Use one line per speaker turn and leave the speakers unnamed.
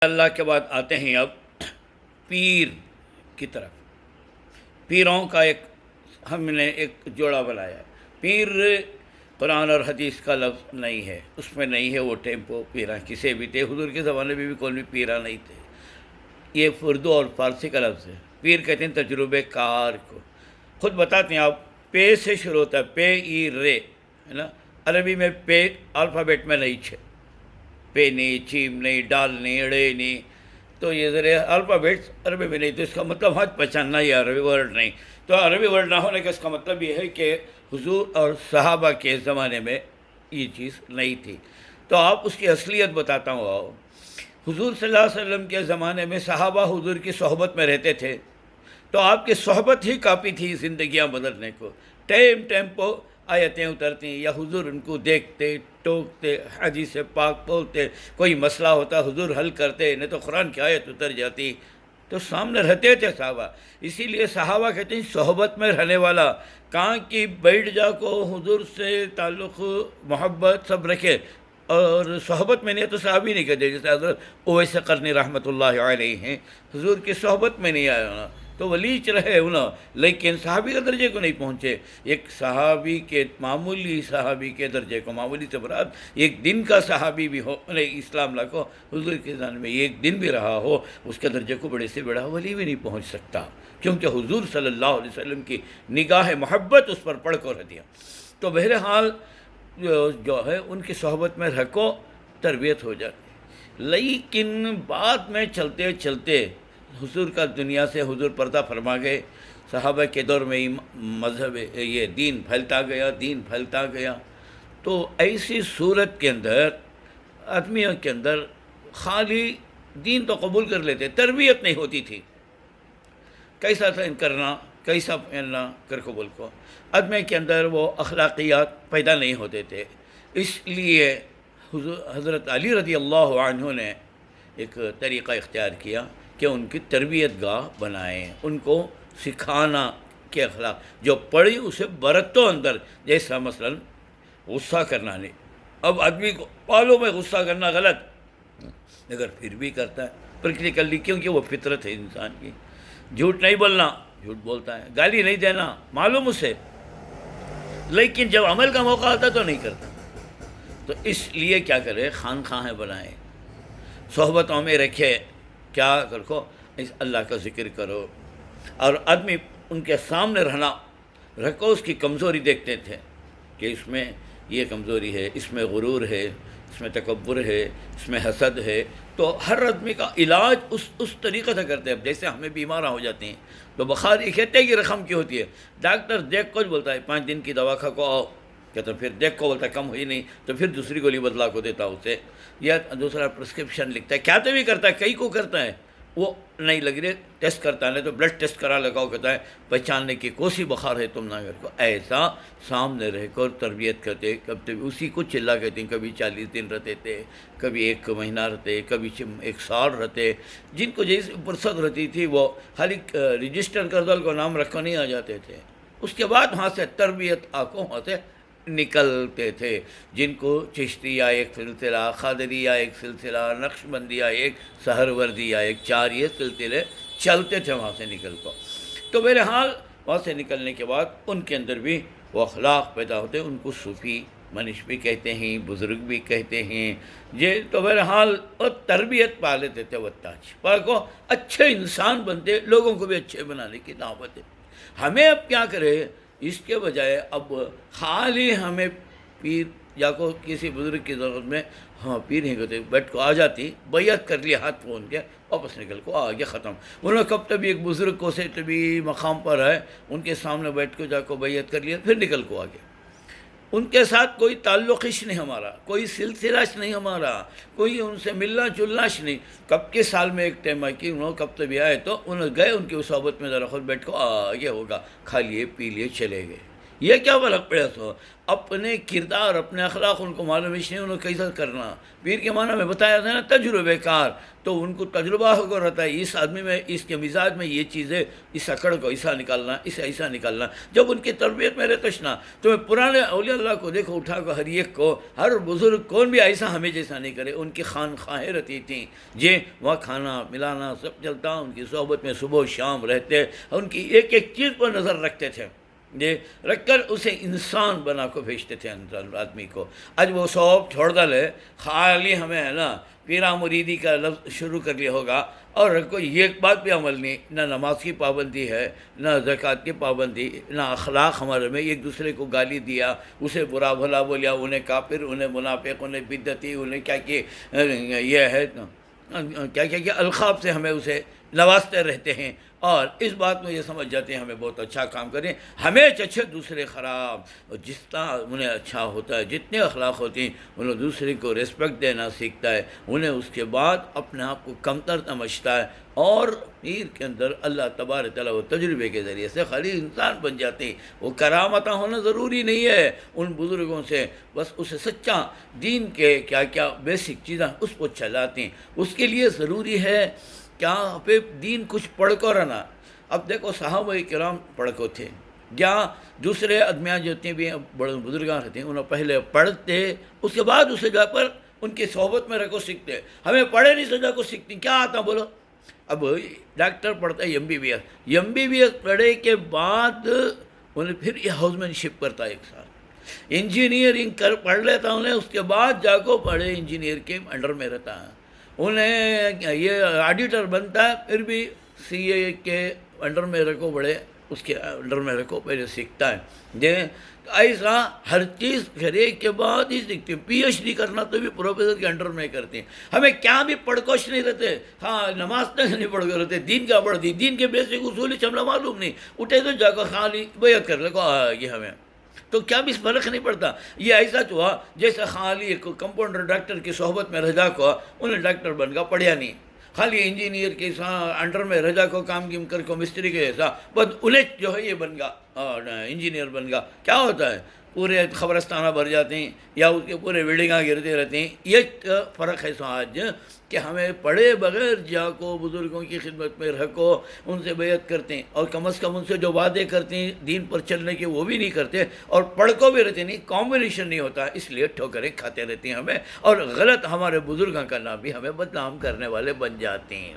اللہ کے بعد آتے ہیں اب پیر کی طرف۔ پیروں کا ہم نے ایک جوڑا بنایا ہے۔ پیر قرآن اور حدیث کا لفظ نہیں ہے، اس میں نہیں ہے وہ ٹیمپو پیرا کسے بھی تھے، حضور کے زمانے میں بھی کوئی بھی پیرا نہیں تھے۔ یہ اردو اور فارسی کا لفظ ہے۔ پیر کہتے ہیں تجربے کار کو۔ خود بتاتے ہیں آپ، پے سے شروع ہوتا ہے، پے ای رے، ہے نا۔ عربی میں پے الفابیٹ میں نہیں چھے، پے نہیں، چیم نہیں، ڈال نہیں، اڑے نہیں، تو یہ ذرا الفابیٹس عربی میں نہیں، تو اس کا مطلب حج پہچاننا یہ عربی ورڈ نہیں۔ تو عربی ورڈ نہ ہونے کا اس کا مطلب یہ ہے کہ حضور اور صحابہ کے زمانے میں یہ چیز نہیں تھی۔ تو آپ اس کی اصلیت بتاتا ہوں۔ آؤ، حضور صلی اللہ علیہ وسلم کے زمانے میں صحابہ حضور کی صحبت میں رہتے تھے، تو آپ کی صحبت ہی کافی تھی زندگیاں بدلنے کو۔ ٹیمپو آیتیں اترتی یا حضور ان کو دیکھتے، ٹوکتے، حدیث پاک بولتے، کوئی مسئلہ ہوتا حضور حل کرتے، نہیں تو قرآن کی آیت اتر جاتی، تو سامنے رہتے تھے صحابہ۔ اسی لیے صحابہ کہتے ہیں صحبت میں رہنے والا، کہاں کی بیٹھ جا کو حضور سے تعلق، محبت سب رکھے، اور صحبت میں نہیں ہے تو صحابی نہیں کہتے۔ جیسے حضرت اویس قرنی رحمۃ اللہ علیہ ہیں، حضور کی صحبت میں نہیں آیا ہونا تو ولیچ رہے انہوں، لیکن صحابی کے درجے کو نہیں پہنچے۔ ایک صحابی کے، معمولی صحابی کے درجے کو، معمولی سے مراد ایک دن کا صحابی بھی ہو، اسلام لا کو حضور کے زمانے میں ایک دن بھی رہا ہو، اس کے درجے کو بڑے سے بڑا ولی بھی نہیں پہنچ سکتا، کیونکہ حضور صلی اللہ علیہ وسلم کی نگاہ محبت اس پر پڑھ کر رہ دیا۔ تو بہرحال جو ہے ان کی صحبت میں رکھو، تربیت ہو جاتی۔ لیکن بعد میں چلتے چلتے حضور کا دنیا سے حضور پردہ فرما گئے، صحابہ کے دور میں مذہب یہ دین پھیلتا گیا، تو ایسی صورت کے اندر آدمیوں کے اندر خالی دین تو قبول کر لیتے، تربیت نہیں ہوتی تھی۔ کیسا کرنا، کیسا پہننا کر قبول کو، آدمی کے اندر وہ اخلاقیات پیدا نہیں ہوتے تھے۔ اس لیے حضرت علی رضی اللہ عنہ نے ایک طریقہ اختیار کیا کہ ان کی تربیت گاہ بنائیں، ان کو سکھانا کہ اخلاق جو پڑھی اسے برتو اندر، جیسا مثلا غصہ کرنا نہیں۔ اب آدمی کو معلوم ہے غصہ کرنا غلط، مگر پھر بھی کرتا ہے پریکٹیکلی، کیونکہ وہ فطرت ہے انسان کی۔ جھوٹ نہیں بولنا، جھوٹ بولتا ہے۔ گالی نہیں دینا، معلوم اسے، لیکن جب عمل کا موقع آتا تو نہیں کرتا۔ تو اس لیے کیا کرے، خانقاہیں بنائیں، صحبتوں میں رکھے، کیا کرو، اللہ کا ذکر کرو، اور آدمی ان کے سامنے رہنا رکھو، اس کی کمزوری دیکھتے تھے کہ اس میں یہ کمزوری ہے، اس میں غرور ہے، اس میں تکبر ہے، اس میں حسد ہے، تو ہر آدمی کا علاج اس طریقے سے کرتے ہیں۔ اب جیسے ہمیں بیمار ہو جاتے ہیں تو بخار ایک کہتے کی رقم کی ہوتی ہے، ڈاکٹر دیکھ کو بولتا ہے 5 دن کی دوا کھا کو آؤ، کہتا پھر دیکھ کو بولتا ہے کم ہوئی نہیں تو پھر دوسری گولی بدلا کو دیتا اسے، یا دوسرا پرسکرپشن لکھتا ہے، کیا تو بھی کرتا ہے، کئی کو کرتا ہے، وہ نہیں لگ رہی ٹیسٹ کرتا ہے، نہیں تو بلڈ ٹیسٹ کرا لگاؤ، کہتا ہے پہچاننے کی کوسی بخار ہے تم نہ کر کو۔ ایسا سامنے رہ کر تربیت کرتے، کبھی اسی کو چلا کہتے ہیں، کبھی 40 دن رہتے تھے، کبھی 1 مہینہ رہتے، کبھی 1 سال رہتے، جن کو جیسے فرصت رہتی تھی وہ خالی رجسٹر کر دو کو نام رکھو نہیں آ جاتے تھے۔ اس کے بعد وہاں سے تربیت آنکھوں وہاں سے نکلتے تھے، جن کو چشتیہ ایک سلسلہ، قادریہ ایک سلسلہ، نقشبندیہ ایک، سہروردیہ ایک، 4 یہ سلسلے چلتے تھے وہاں سے نکل کو۔ تو بہرحال وہاں سے نکلنے کے بعد ان کے اندر بھی وہ اخلاق پیدا ہوتے، ان کو صوفی منش بھی کہتے ہیں، بزرگ بھی کہتے ہیں، یہ تو بہرحال وہ تربیت پا لیتے تھے، وہ تاج پا کو اچھے انسان بنتے، لوگوں کو بھی اچھے بنانے کی دعوت ہے۔ ہمیں اب کیا کرے، اس کے بجائے اب خالی ہمیں پیر یا کو کسی بزرگ کی ضرورت میں، ہاں پیر نہیں کہتے، بیٹھ کو آ جاتی، بیعت کر لیا، ہاتھ پھون کے واپس نکل کو آ گیا، ختم۔ انہوں نے کب تک ایک بزرگ کو سے تبھی مقام پر ہے، ان کے سامنے بیٹھ کو جا کو بیعت کر لیا، پھر نکل کو آ گیا۔ ان کے ساتھ کوئی تعلقش نہیں ہمارا، کوئی سلسلہش نہیں ہمارا، کوئی ان سے ملنا جلناش نہیں۔ کب کے سال میں ایک ٹائم ہے کہ انہوں کب تک آئے تو انہوں گئے، ان کی صحبت میں ذرا خود بیٹھ کو آگے ہوگا، کھا لیے پی لیے چلے گئے۔ یہ کیا فرق پڑا سو اپنے کردار اپنے اخلاق ان کو معلوم اس نہیں انہوں کیسا کرنا. پیر کے معنی میں بتایا تھا نا تجربے کار, تو ان کو تجربہ ہو کر رہتا ہے اس آدمی میں اس کے مزاج میں یہ چیزیں اس اکڑ کو ایسا نکالنا اسے ایسا نکالنا. جب ان کی تربیت میں رہتشنا تو میں پرانے اولیاء اللہ کو دیکھو اٹھا کر ہر ایک کو ہر بزرگ کون بھی ایسا ہمیں جیسا نہیں کرے. ان کی خانخواہیں رہتی تھیں جی وہاں کھانا ملانا سب چلتا, ان کی صحبت میں صبح و شام رہتے, ان کی ایک ایک چیز پر نظر رکھتے تھے یہ رکھ کر اسے انسان بنا کو بھیجتے تھے انسان آدمی کو. آج وہ سب چھوڑ ڈالے خالی ہمیں ہے نا پیرا مریدی کا لفظ شروع کر لیا ہوگا اور کوئی ایک بات بھی عمل نہیں, نہ نماز کی پابندی ہے نہ زکوٰۃ کی پابندی نہ اخلاق ہمارے میں. ایک دوسرے کو گالی دیا, اسے برا بھلا بولیا, انہیں کافر انہیں منافق انہیں بدعتی انہیں کیا کہ یہ ہے کیا کیا القاب سے ہمیں اسے نوازتے رہتے ہیں. اور اس بات میں یہ سمجھ جاتے ہیں ہمیں بہت اچھا کام کریں, ہمیں اچھے دوسرے خراب. اور جس طرح انہیں اچھا ہوتا ہے جتنے اخلاق ہوتے ہیں انہیں دوسرے کو ریسپیکٹ دینا سیکھتا ہے, انہیں اس کے بعد اپنے آپ کو کمتر سمجھتا ہے. اور پیر کے اندر اللہ تبارک تعالیٰ وہ تجربے کے ذریعے سے خالی انسان بن جاتے ہیں. وہ کرامتہ ہونا ضروری نہیں ہے ان بزرگوں سے, بس اسے سچا دین کے کیا کیا بیسک چیزیں اس کو چلاتے ہیں. اس کے لیے ضروری ہے کیا پہ دین کچھ پڑھ کر رہنا. اب دیکھو صحابہ کرام پڑھ کو تھے یا دوسرے آدمیاں جو ہوتے بھی بڑے بزرگاں رہتے ہیں انہوں پہلے پڑھتے اس کے بعد اسے جا پر ان کی صحبت میں رکھو سیکھتے. ہمیں پڑھے نہیں سجا کو سیکھتے کیا آتا بولو. اب ڈاکٹر پڑھتا ہے ایم بی بی ایس پڑھے کے بعد انہیں پھر یہ ہاؤس مین شپ کرتا ہے ایک سال انجینئرنگ پڑھ لیتا انہیں, اس کے بعد جا کو پڑھے انجینئر کے انڈر میں رہتا ہے. انہیں یہ آڈیٹر بنتا ہے پھر بھی سی اے کے انڈر میں رکھو بڑے اس کے انڈر میں رکھو پہلے سیکھتا ہے. جی ایسا ہر چیز کرے کے بعد ہی سیکھتے ہیں. پی ایچ ڈی کرنا تو بھی پروفیسر کے انڈر میں کرتے ہیں. ہمیں کیا بھی پڑھ کوش نہیں رہتے, ہاں نماز تک نہیں پڑھ کر رہتے, دین کا پڑھ دی دین کے بیسک اصول ہمیں معلوم نہیں, اٹھے تو جا کر خالی بیعت کر لے کو یہ ہمیں تو کیا بھی اس فرق نہیں پڑتا. یہ ایسا ہوا جیسا خالی ایک کمپاؤنڈر ڈاکٹر کی صحبت میں رجا کو انہیں ڈاکٹر بن گا پڑھیا نہیں, خالی انجینئر کے انڈر میں رجا کو کام کیم کر کو مستری کے ایسا بس انہیں جو ہے یہ بن گا انجینئر بن گا. کیا ہوتا ہے پورے قبرستانہ بھر جاتے ہیں یا اس کے پورے بلڈنگاں گرتے رہتے ہیں. یہ فرق ہے سو آج کہ ہمیں پڑھے بغیر جا کو بزرگوں کی خدمت میں رکھو, ان سے بیعت کرتے ہیں اور کم از کم ان سے جو وعدے کرتے ہیں دین پر چلنے کے وہ بھی نہیں کرتے, اور پڑھ کو بھی رہتے نہیں, کمبینیشن نہیں ہوتا, اس لیے ٹھوکریں کھاتے رہتے ہیں ہمیں, اور غلط ہمارے بزرگوں کا نام بھی ہمیں بدنام کرنے والے بن جاتے ہیں.